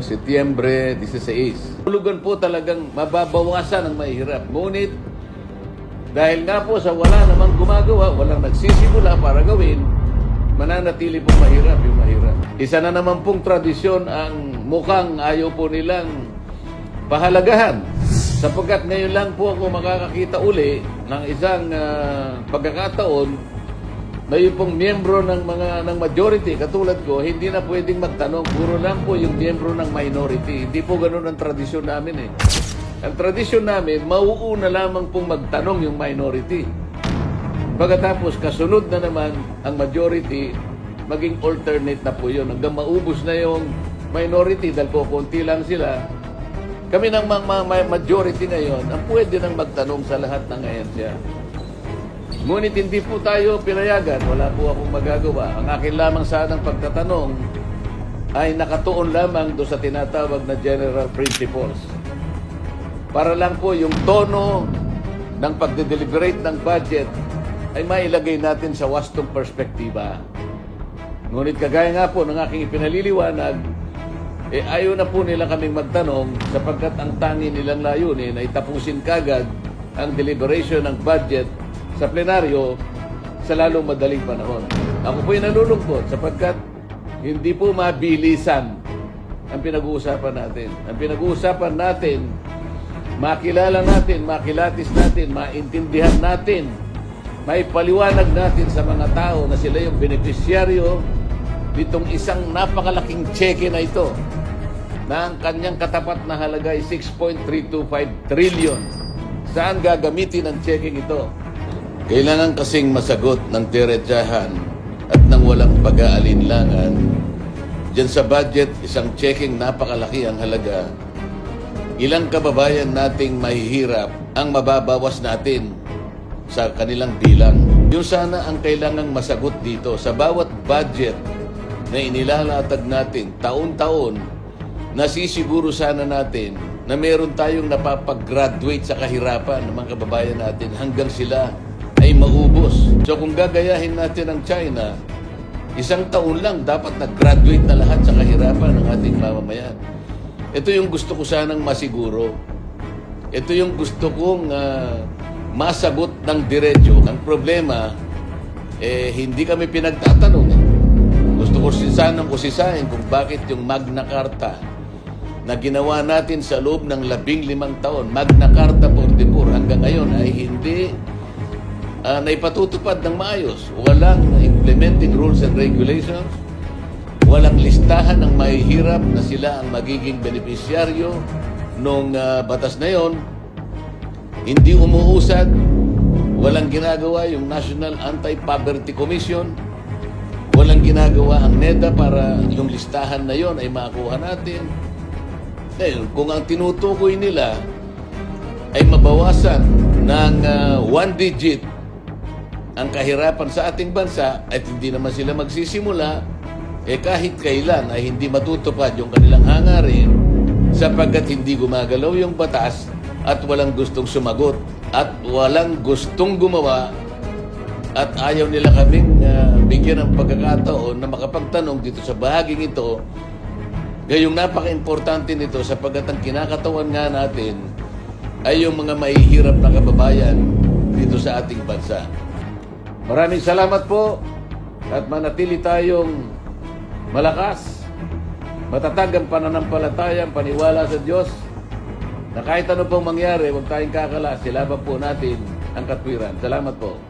Setyembre 16. Tulugan po talagang mababawasan ang mahirap. Ngunit, dahil nga po sa wala namang gumagawa, walang nagsisimula para gawin, mananatili po mahirap yung mahirap. Isa na naman pong tradisyon ang mukhang ayaw po nilang pahalagahan. Sapagkat ngayon lang po ako makakakita uli ng isang pagkakataon na yung pong miyembro ng majority, katulad ko, hindi na pwedeng magtanong. Puro lang po yung miyembro ng minority. Hindi po ganun ang tradisyon namin eh. Ang tradisyon namin, mauuna lamang pong magtanong yung minority. Pagkatapos, kasunod na naman ang majority, maging alternate na po yun. Hanggang maubos na yung minority, dahil po konti lang sila. Kami ng majority ngayon, ang pwede nang magtanong sa lahat ng ahensya. Ngunit hindi po tayo pinayagan, wala po akong magagawa. Ang akin lamang sanang pagtatanong ay nakatuon lamang do sa tinatawag na general principles. Para lang po yung tono ng pagde-deliberate ng budget ay mailagay natin sa wastong perspektiba. Ngunit kagaya nga po ng aking ipinaliliwanag, ayaw na po nila kaming magtanong sapagkat ang tangi nilang layunin ay tapusin kagad ang deliberation ng budget sa plenaryo sa lalong madaling panahon. Ako po'y nalulungkot sapagkat hindi po mabilisan ang pinag-uusapan natin. Ang pinag-uusapan natin, makilala natin, makilatis natin, maintindihan natin, maipaliwanag natin sa mga tao na sila yung benepisyaryo nitong isang napakalaking cheque na ito na ang kanyang katapat na halaga ay 6.325 trillion. Saan gagamitin ang cheque ito? Kailangan kasing masagot ng diretsahan at ng walang pag-aalinlangan. Diyan sa budget, isang checking napakalaki ang halaga. Ilang kababayan nating mahihirap ang mababawas natin sa kanilang bilang. Yung sana ang kailangang masagot dito sa bawat budget na inilalatag natin taon-taon, nasisiguro sana natin na meron tayong napapag-graduate sa kahirapan ng mga kababayan natin hanggang sila ay maubos. So kung gagayahin natin ang China, isang taon lang dapat nag-graduate na lahat sa kahirapan ng ating mamamayan. Ito yung gusto ko sanang masiguro. Ito yung gusto kong masagot ng diretso. Ang problema, hindi kami pinagtatanong. Gusto ko sanang usisahin kung bakit yung Magna Carta na ginawa natin sa loob ng 15 taon, Magna Carta 44, hanggang ngayon ay hindi naipatutupad ng maayos. Walang implementing rules and regulations. Walang listahan ng mahihirap na sila ang magiging benepisyaryo nung batas na yon. Hindi umuusad. Walang ginagawa yung National Anti-Poverty Commission. Walang ginagawa ang NEDA para yung listahan na yon ay makuha natin. Ngayon, kung ang tinutukoy nila ay mabawasan ng 1 digit ang kahirapan sa ating bansa at hindi naman sila magsisimula, kahit kailan ay hindi matutupad yung kanilang hangarin sapagkat hindi gumagalaw yung batas at walang gustong sumagot at walang gustong gumawa at ayaw nila kaming bigyan ng pagkakataon na makapagtanong dito sa bahaging ito. Gayong napaka-importante nito sapagkat ang kinakatawan nga natin ay yung mga mahihirap na kababayan dito sa ating bansa. Maraming salamat po at manatili tayong malakas, matatag ang pananampalataya, paniwala sa Diyos na kahit ano pong mangyari, huwag tayong kakala, silaban po natin ang katwiran. Salamat po.